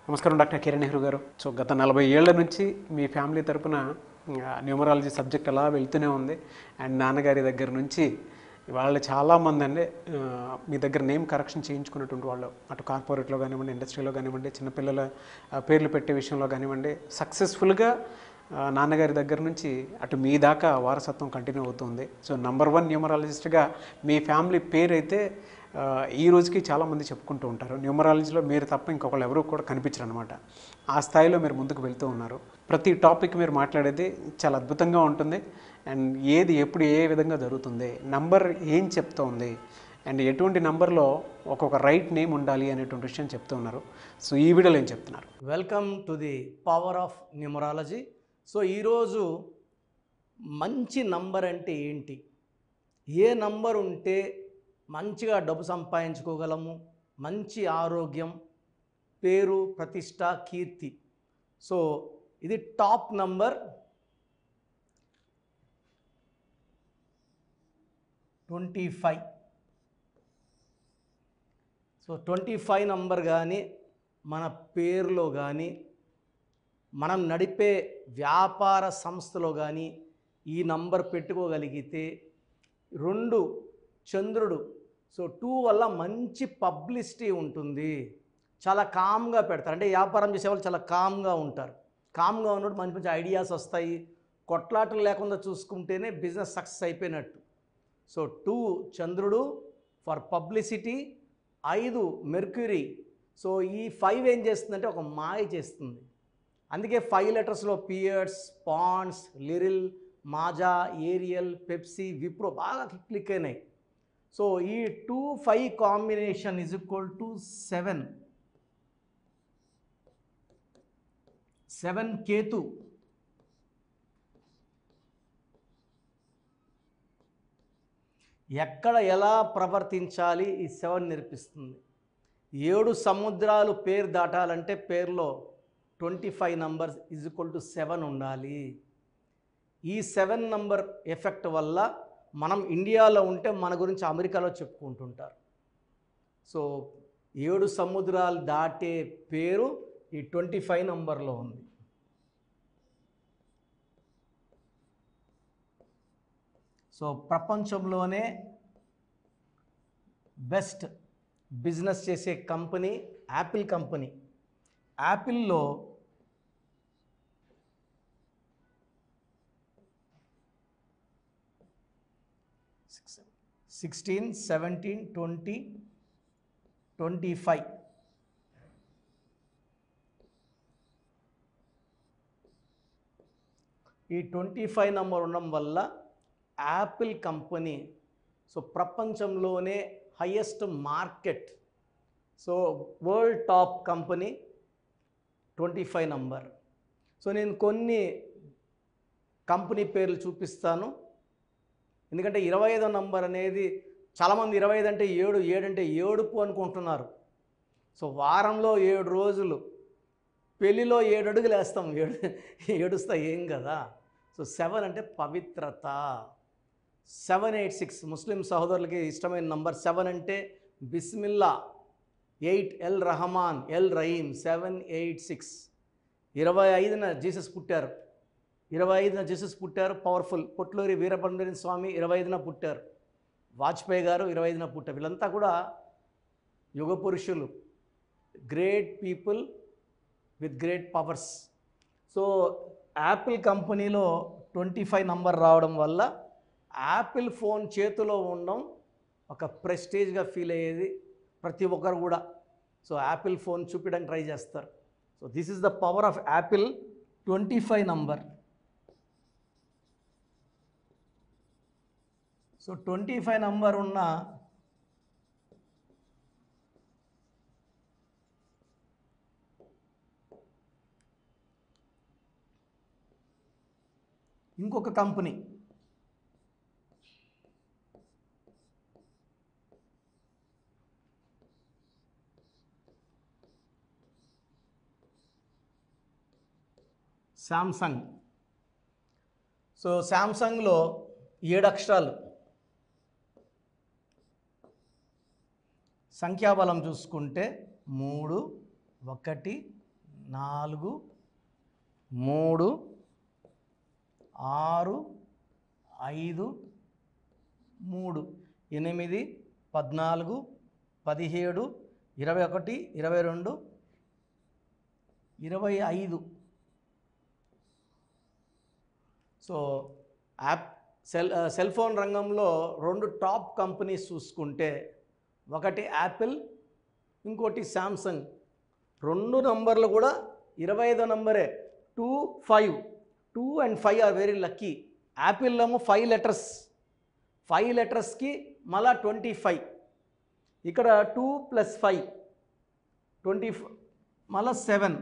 నమస్కారం డాక్టర్ కిరణ్ నెహ్రూ గారు. సో గత 40 ఏళ్ల నుంచి మీ ఫ్యామిలీ తరపున న్యూమరాలజీ సబ్జెక్ట్ అలా వెళ్తూనే ఉంది. అండ్ నాన్నగారి దగ్గర నుంచి వాళ్ళు చాలామంది అండి మీ దగ్గర నేమ్ కరెక్షన్ చేయించుకున్నటువంటి వాళ్ళు, అటు కార్పొరేట్లో కానివ్వండి, ఇండస్ట్రీలో కానివ్వండి, చిన్నపిల్లల పేర్లు పెట్టే విషయంలో కానివ్వండి, సక్సెస్ఫుల్గా నాన్నగారి దగ్గర నుంచి అటు మీ దాకా వారసత్వం కంటిన్యూ అవుతుంది. సో నంబర్ 1 న్యూమరాలజిస్ట్గా మీ ఫ్యామిలీ పేరు అయితే ఈ రోజుకి చాలామంది చెప్పుకుంటూ ఉంటారు. న్యూమరాలజీలో మీరు తప్ప ఇంకొకళ్ళు ఎవరు కూడా కనిపించరు అనమాట. ఆ స్థాయిలో మీరు ముందుకు వెళ్తూ ఉన్నారు. ప్రతి టాపిక్ మీరు మాట్లాడేది చాలా అద్భుతంగా ఉంటుంది. అండ్ ఏది ఎప్పుడు ఏ విధంగా జరుగుతుంది, నంబర్ ఏం చెప్తోంది, అండ్ ఎటువంటి నంబర్లో ఒక్కొక్క రైట్ నేమ్ ఉండాలి అనేటువంటి విషయం చెప్తూ ఉన్నారు. సో ఈ వీడియోలో ఏం చెప్తున్నారు? Welcome to the power of numerology. So ఈరోజు మంచి నంబర్ అంటే ఏంటి, ఏ నంబర్ ఉంటే మంచిగా డబ్బు సంపాదించుకోగలము, మంచి ఆరోగ్యం, పేరు, ప్రతిష్ట, కీర్తి. సో ఇది టాప్ నంబర్ 25. సో 25 నంబర్ కానీ మన పేరులో కానీ మనం నడిపే వ్యాపార సంస్థలో కానీ ఈ నంబర్ పెట్టుకోగలిగితే 2 చంద్రుడు. సో 2 వల్ల మంచి పబ్లిసిటీ ఉంటుంది. చాలా కామ్గా పెడతారు, అంటే వ్యాపారం చేసేవాళ్ళు చాలా కామ్గా ఉంటారు. కామ్గా ఉన్నప్పుడు మంచి మంచి ఐడియాస్ వస్తాయి. కొట్లాటలు లేకుండా చూసుకుంటేనే బిజినెస్ సక్సెస్ అయిపోయినట్టు. సో 2 చంద్రుడు ఫర్ పబ్లిసిటీ, 5 మెర్క్యూరీ. సో ఈ 5 ఏం చేస్తుందంటే ఒక మాయ చేస్తుంది. అందుకే 5 లెటర్స్లో Pears, Ponds, Liril, Maaza, Ariel, Pepsi, Wipro బాగా క్లిక్ అయినాయి. సో ఈ 2-5 combination is equal to 7 Ketu. ఎక్కడ ఎలా ప్రవర్తించాలి ఈ 7 నేర్పిస్తుంది. 7 సముద్రాలు పేరు దాటాలంటే పేరులో 25 నంబర్స్ ఈజ్ ఈక్వల్ టు 7 ఉండాలి. ఈ 7 నంబర్ ఎఫెక్ట్ వల్ల మనం ఇండియాలో ఉంటే మన గురించి అమెరికాలో చెప్పుకుంటుంటారు. సో 7 సముద్రాలు దాటే పేరు ఈ 25 నంబర్లో ఉంది. సో ప్రపంచంలోనే బెస్ట్ బిజినెస్ చేసే కంపెనీ యాపిల్ కంపెనీ. యాపిల్లో 16, 17, 20, 25 ఈ 25 నంబర్ ఉండడం వల్ల యాపిల్ కంపెనీ సో ప్రపంచంలోనే highest market. So world top company 25 number. So నేను కొన్ని కంపెనీ పేర్లు చూపిస్తాను, ఎందుకంటే 25వ నంబర్ అనేది చాలామంది 25 అంటే 7, 7 అంటే ఏడుపు అనుకుంటున్నారు. సో వారంలో 7 రోజులు, పెళ్ళిలో 7 అడుగులు వేస్తాం, ఏడుస్తా ఏం కదా. సో 7 అంటే పవిత్రత. 786 ముస్లిం సహోదరులకి ఇష్టమైన నంబర్. 7 అంటే బిస్మిల్లా, 8 ఎల్ రహమాన్, ఎల్ రహీం. 786. 25న జీసస్ పుట్టారు. 25న జీసస్ పుట్టారు, పవర్ఫుల్. పొట్లూరి వీరభద్ర స్వామి 25న పుట్టారు. వాజ్పేయి గారు 25న పుట్టారు. వీళ్ళంతా కూడా యుగ పురుషులు, great people with great powers. So Apple కంపెనీలో 25 నంబర్ రావడం వల్ల యాపిల్ ఫోన్ చేతిలో ఉండడం ఒక ప్రెస్టేజ్గా ఫీల్ అయ్యేది ప్రతి ఒక్కరు కూడా. సో యాపిల్ ఫోన్ చూపించడానికి ట్రై చేస్తారు. So this is the power of Apple 25 number. So 25 number ఉన్న ఇంకొక కంపెనీ శాంసంగ్. సో శాంసంగ్లో 7 అక్షరాలు. సంఖ్యాబలం చూసుకుంటే 3, 1, 4 3 6 5 3 8 14 17 21 22 25. సో సెల్ ఫోన్ రంగంలో 2 టాప్ కంపెనీస్ చూసుకుంటే ఒకటి యాపిల్, ఇంకోటి శాంసంగ్. 2 నంబర్లు కూడా 25వ నంబరే. 2, 5. 2 and 5 are very lucky. Apple ఏమో 5 లెటర్స్, 5 లెటర్స్కి మళ్ళా 25. ఇక్కడ 2 + 5 25 మళ్ళా 7.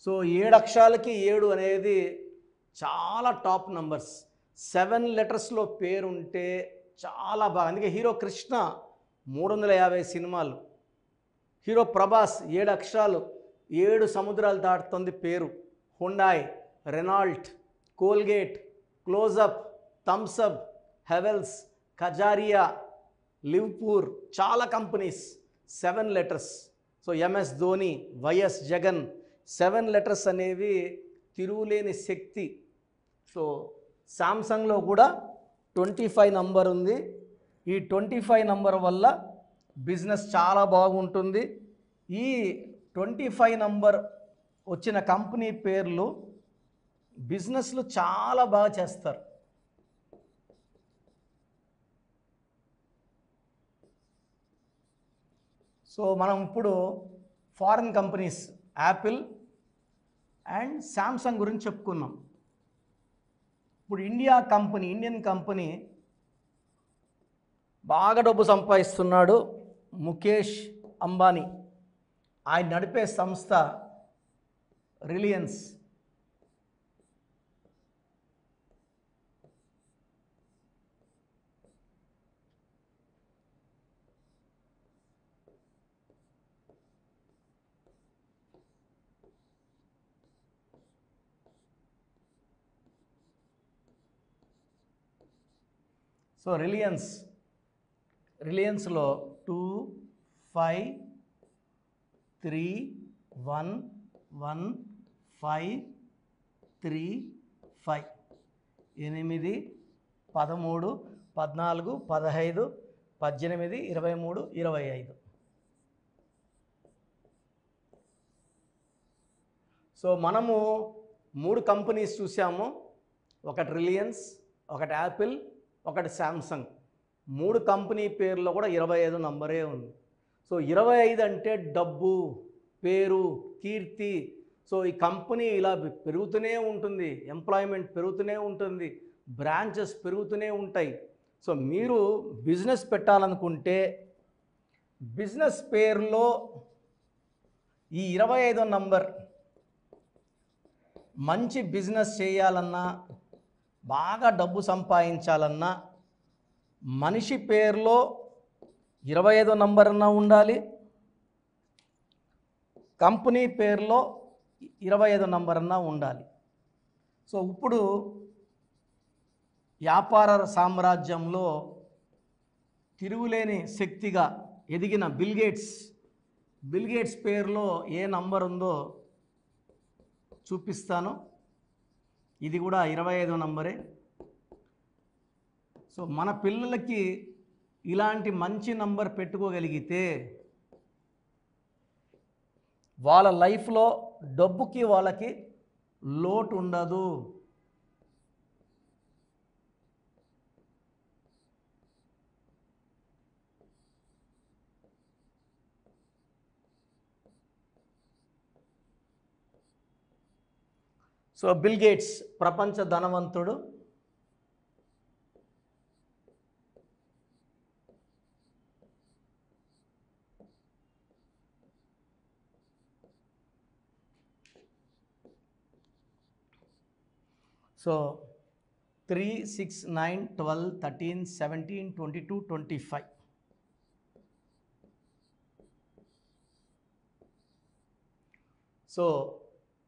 సో 7 అక్షరాలకి 7 అనేది చాలా టాప్ నంబర్స్. 7 లెటర్స్లో పేరుంటే చాలా బాగా. అందుకే హీరో కృష్ణ 350 సినిమాలు, హీరో ప్రభాస్ 7 అక్షరాలు, 7 సముద్రాలు దాటుతుంది పేరు. Hyundai, Renault, Colgate, Closeup, Thums Up, Havells, Kajaria, Livpure, చాలా companies 7 letters. So MS Dhoni, YS Jagan, 7 letters అనేవి తిరుగులేని శక్తి. సో శాంసంగ్లో కూడా 25 నంబర్ ఉంది. ఈ 25 నంబర్ వల్ల బిజినెస్ చాలా బాగుంటుంది. ఈ 25 నంబర్ వచ్చిన కంపెనీ పేర్లు బిజినెస్లు చాలా బాగా చేస్తారు. సో మనం ఇప్పుడు foreign companies Apple and Samsung గురించి చెప్పుకున్నాం. ఇప్పుడు ఇండియన్ కంపెనీ బాగా డబ్బు సంపాదిస్తున్నాడు ముఖేష్ అంబానీ. ఆయన నడిపే సంస్థ రిలయన్స్. సో రిలయన్స్లో 2, 5, 3, 1, 1, 5, 3, 5, 8, 13, 14, 15, 18, 23, 25. సో మనము 3 కంపెనీస్ చూసాము. ఒకటి రిలయన్స్, ఒకటి యాపిల్, ఒకటి శాంసంగ్. 3 కంపెనీ పేర్లో కూడా 25 నంబరే ఉంది. సో 25 అంటే డబ్బు, పేరు, కీర్తి. సో ఈ కంపెనీ ఇలా పెరుగుతూనే ఉంటుంది, ఎంప్లాయ్మెంట్ పెరుగుతూనే ఉంటుంది, బ్రాంచెస్ పెరుగుతూనే ఉంటాయి. సో మీరు బిజినెస్ పెట్టాలనుకుంటే బిజినెస్ పేరులో ఈ 25వ నంబర్ మంచి బిజినెస్ చేయాలన్నా, బాగా డబ్బు సంపాదించాలన్నా మనిషి పేరులో 25వ నంబర్ అన్నా ఉండాలి, కంపెనీ పేరులో 25వ నంబర్ అన్నా ఉండాలి. సో ఇప్పుడు వ్యాపార సామ్రాజ్యంలో తిరుగులేని శక్తిగా ఎదిగిన బిల్ గేట్స్ పేరులో ఏ నంబర్ ఉందో చూపిస్తాను. ఇది కూడా 25వ నంబరే. సో మన పిల్లలకి ఇలాంటి మంచి నంబర్ పెట్టుకోగలిగితే వాళ్ళ లైఫ్లో డబ్బుకి వాళ్ళకి లోటు ఉండదు. సో బిల్ గేట్స్ ప్రపంచ ధనవంతుడు. సో 3, 6, 9, 12, 13, 17, 22, 25. సో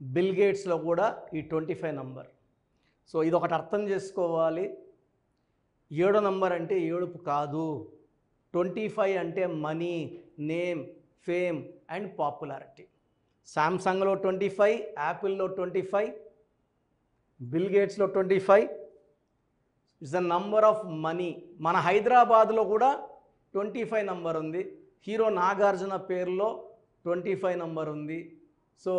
బిల్ గేట్స్లో కూడా ఈ 25 నంబర్. సో ఇది ఒకటి అర్థం చేసుకోవాలి. 7వ నంబర్ అంటే ఏడుపు కాదు. 25 అంటే money, name, fame and popularity. సామ్సంగ్లో 25, యాపిల్లో 25, బిల్ గేట్స్లో 25 is the number of money. మన హైదరాబాద్లో కూడా 25 నంబర్ ఉంది. హీరో నాగార్జున పేరులో 25 నంబర్ ఉంది. సో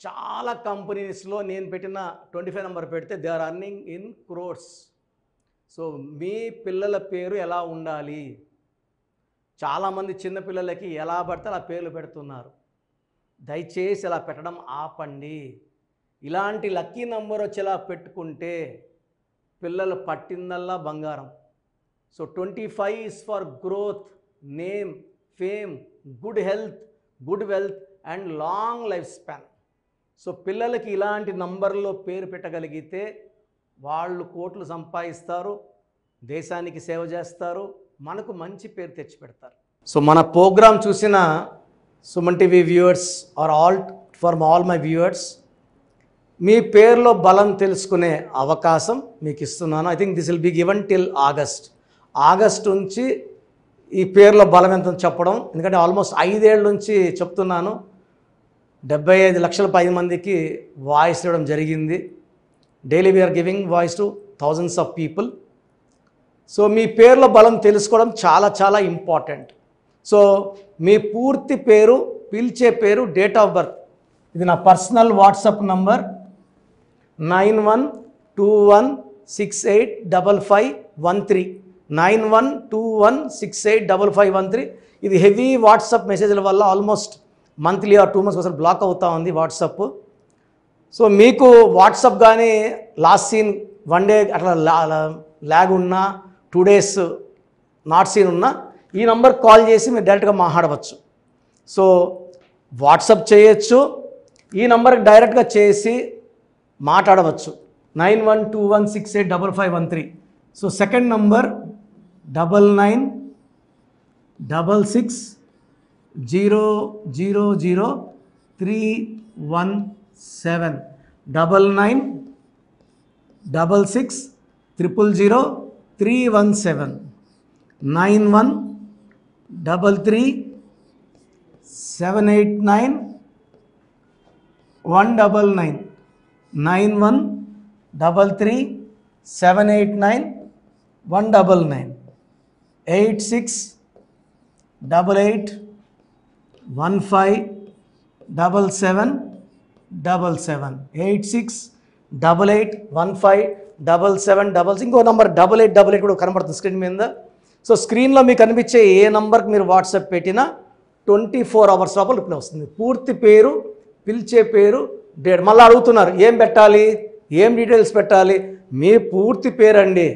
చాలా కంపెనీస్లో నేను పెట్టిన 25 నంబర్ పెడితే they are earning in crores. So మీ పిల్లల పేరు ఎలా ఉండాలి? చాలామంది చిన్నపిల్లలకి ఎలా పడితే అలా పేర్లు పెడుతున్నారు. దయచేసి అలా పెట్టడం ఆపండి. ఇలాంటి లక్కీ నంబర్ వచ్చేలా పెట్టుకుంటే పిల్లలు పట్టిందల్లా బంగారం. So 25 is for growth, name, fame, good health, good wealth and long life span. So పిల్లలకి ఇలాంటి నంబర్లో పేరు పెట్టగలిగితే వాళ్ళు కోట్లు సంపాదిస్తారు, దేశానికి సేవ చేస్తారు, మనకు మంచి పేరు తెచ్చిపెడతారు. సో మన ప్రోగ్రామ్ చూసిన Suman TV viewers are all my viewers, మీ పేరులో బలం తెలుసుకునే అవకాశం మీకు ఇస్తున్నాను. I think this will be given till August నుంచి ఈ పేరులో బలం ఎంత చెప్పడం. ఎందుకంటే ఆల్మోస్ట్ 5 ఏళ్ళ నుంచి చెప్తున్నాను. 75 లక్షల పై మందికి వాయిస్ ఇవ్వడం జరిగింది. Daily we're giving voice to thousands of people. So మీ పేరులో బలం తెలుసుకోవడం చాలా చాలా ఇంపార్టెంట్. సో మీ పూర్తి పేరు, పిలిచే పేరు, డేట్ ఆఫ్ బర్త్, ఇది నా పర్సనల్ వాట్సాప్ నంబర్ 9121685513 9121685513. ఇది హెవీ వాట్సాప్ మెసేజ్ల వల్ల ఆల్మోస్ట్ మంత్లీ ఆర్ 2 months ఒకసారి బ్లాక్ అవుతూ ఉంది వాట్సాప్. సో మీకు వాట్సాప్ కానీ లాస్ట్ సీన్ 1 day అట్లా ల్యాగ్ ఉన్నా, 2 days నాట్ సీన్ ఉన్నా ఈ నంబర్ కాల్ చేసి మీరు డైరెక్ట్గా మాట్లాడవచ్చు. సో వాట్సాప్ చేయొచ్చు, ఈ నంబర్కి డైరెక్ట్గా చేసి మాట్లాడవచ్చు 9121685513. So second number 9966000317 9966000317 9133789199 9133789199 8688157777 8688157777. ఇంకో నంబర్ 8888 కూడా కనబడుతుంది స్క్రీన్ మీద. సో స్క్రీన్లో మీకు కనిపించే ఏ నంబర్కి మీరు వాట్సాప్ పెట్టినా 24 hours లోపల రిప్లై వస్తుంది. పూర్తి పేరు, పిలిచే పేరు, డేట్. మళ్ళీ అడుగుతున్నారు ఏం పెట్టాలి, ఏం డీటెయిల్స్ పెట్టాలి? మీ పూర్తి పేరు అండి,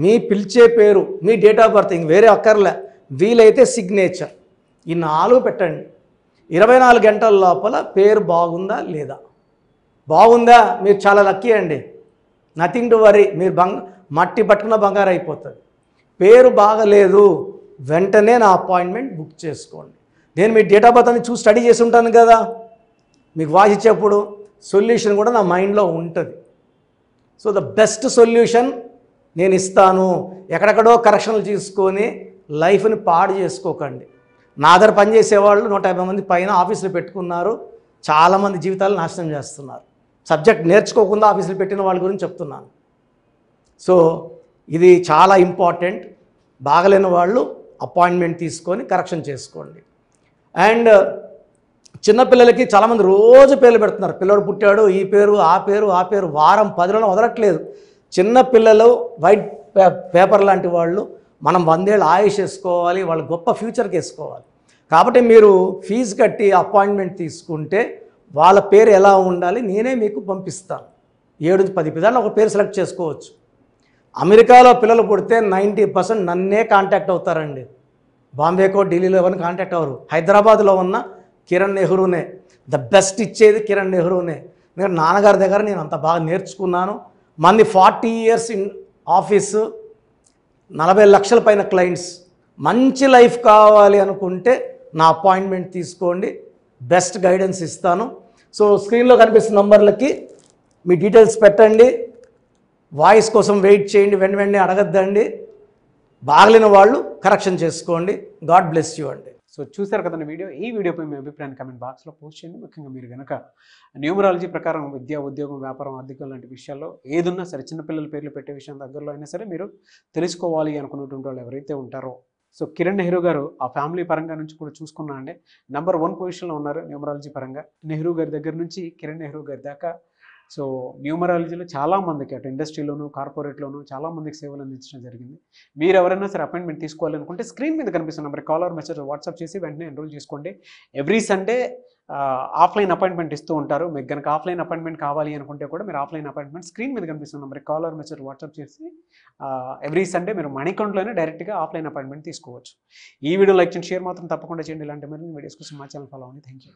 మీ పిలిచే పేరు, మీ డేట్ ఆఫ్ బర్త్, ఇంక వేరే అక్కర్లే. వీలైతే సిగ్నేచర్, ఈ 4 పెట్టండి. 24 గంటల లోపల పేరు బాగుందా లేదా? బాగుందా మీరు చాలా లక్కీ అండి, నథింగ్ టు వరీ. మీరు మట్టి పట్టుకున్న బంగారు అయిపోతుంది. పేరు బాగలేదు, వెంటనే నా అపాయింట్మెంట్ బుక్ చేసుకోండి. నేను మీ డేట్ ఆఫ్ బర్త్ అని చూసి స్టడీ చేసి ఉంటాను కదా, మీకు వాయిస్ ఇచ్చేప్పుడు సొల్యూషన్ కూడా నా మైండ్లో ఉంటుంది. సో ద బెస్ట్ సొల్యూషన్ నేను ఇస్తాను. ఎక్కడెక్కడో కరెక్షన్లు తీసుకొని లైఫ్ని పాడు చేసుకోకండి. నా దగ్గర పనిచేసేవాళ్ళు 150 మంది పైన ఆఫీసులు పెట్టుకున్నారు. చాలామంది జీవితాలు నాశనం చేస్తున్నారు. సబ్జెక్ట్ నేర్చుకోకుండా ఆఫీసులు పెట్టిన వాళ్ళ గురించి చెప్తున్నాను. సో ఇది చాలా ఇంపార్టెంట్. బాగలేని వాళ్ళు అపాయింట్మెంట్ తీసుకొని కరెక్షన్ చేసుకోండి. అండ్ చిన్నపిల్లలకి చాలామంది రోజు పేర్లు పెడుతున్నారు. పిల్లడు పుట్టాడు, ఈ పేరు ఆ పేరు ఆ పేరు, వారం 10 రోజులు వదలట్లేదు. చిన్నపిల్లలు వైట్ పేపర్ లాంటి వాళ్ళు. మనం 100 ఏళ్ళు ఆయుష్ వేసుకోవాలి, వాళ్ళు గొప్ప ఫ్యూచర్కి వేసుకోవాలి. కాబట్టి మీరు ఫీజు కట్టి అపాయింట్మెంట్ తీసుకుంటే వాళ్ళ పేరు ఎలా ఉండాలి నేనే మీకు పంపిస్తాను. 7 నుంచి 10 పిల్లలు ఒక పేరు సెలెక్ట్ చేసుకోవచ్చు. అమెరికాలో పిల్లలు పుడితే 90% నన్నే కాంటాక్ట్ అవుతారండి. బాంబేకో ఢిల్లీలో ఎవరిని కాంటాక్ట్ అవ్వరు. హైదరాబాద్లో ఉన్న కిరణ్ నెహ్రూనే, ద బెస్ట్ ఇచ్చేది కిరణ్ నెహ్రూనే. ఎందుకంటే నాన్నగారి దగ్గర నేను అంత బాగా నేర్చుకున్నాను. మంది 40 years ఇన్ ఆఫీసు, 40 లక్షల పైన క్లయింట్స్. మంచి లైఫ్ కావాలి అనుకుంటే నా అపాయింట్మెంట్ తీసుకోండి, బెస్ట్ గైడెన్స్ ఇస్తాను. సో స్క్రీన్లో కనిపిస్తున్న నంబర్లకి మీ డీటెయిల్స్ పెట్టండి. వాయిస్ కోసం వెయిట్ చేయండి, వెంటనే అడగద్దండి. బాగలేని వాళ్ళు కరెక్షన్ చేసుకోండి. గాడ్ బ్లెస్ యూ అండి. సో చూసారు కదండి వీడియో. ఈ వీడియోపై మీ అభిప్రాయాన్ని కామెంట్ బాక్స్లో పోస్ట్ చేయండి. ముఖ్యంగా మీరు కనుక న్యూమరాలజీ ప్రకారం విద్య, ఉద్యోగం, వ్యాపారం, ఆర్థికం లాంటి విషయాల్లో ఏదున్నా సరే, చిన్నపిల్లల పేర్లు పెట్టే విషయం దగ్గరలో అయినా సరే మీరు తెలుసుకోవాలి అనుకున్నటువంటి వాళ్ళు ఎవరైతే ఉంటారో, సో కిరణ్ నెహ్రూ గారు ఆ ఫ్యామిలీ పరంగా నుంచి కూడా చూసుకున్నా అండి నెంబర్ 1 పొజిషన్లో ఉన్నారు న్యూమరాలజీ పరంగా. నెహ్రూ గారి దగ్గర నుంచి కిరణ్ నెహ్రూ గారి దాకా సో న్యూమరాలజీలో చాలామందికి అటు ఇండస్ట్రీలోను, కార్పొరేట్లోను చాలామందికి సేవలు అందించడం జరిగింది. మీరు ఎవరైనా సరే అపాయింట్మెంట్ తీసుకోవాలనుకుంటే స్క్రీన్ మీద కనిపిస్తున్న number call or message WhatsApp చేసి వెంటనే ఎన్రోల్ చేసుకోండి. ఎవ్రీ సండే ఆఫ్లైన్ అపాయింట్మెంట్ ఇస్తూ ఉంటారు. మీకు కనుక ఆఫ్లైన్ అపాయింట్మెంట్ కావాలి అనుకుంటే కూడా మీరు ఆఫ్లైన్ అపాయింట్మెంట్ స్క్రీన్ మీద కనిపిస్తున్న number call or message WhatsApp చేసి ఎవ్రీ సండే మీరు మణికంట్లోనే డైరెక్ట్గా ఆఫ్లైన్ అపాయింట్మెంట్ తీసుకోవచ్చు. ఈ వీడియో లైక్ చేయండి, షేర్ మాత్రం తప్పకుండా చేయండి. ఇలాంటి మరిన్ని వీడియోస్ కోసం మా ఛానల్ ఫాలో అవ్వండి. Thank you.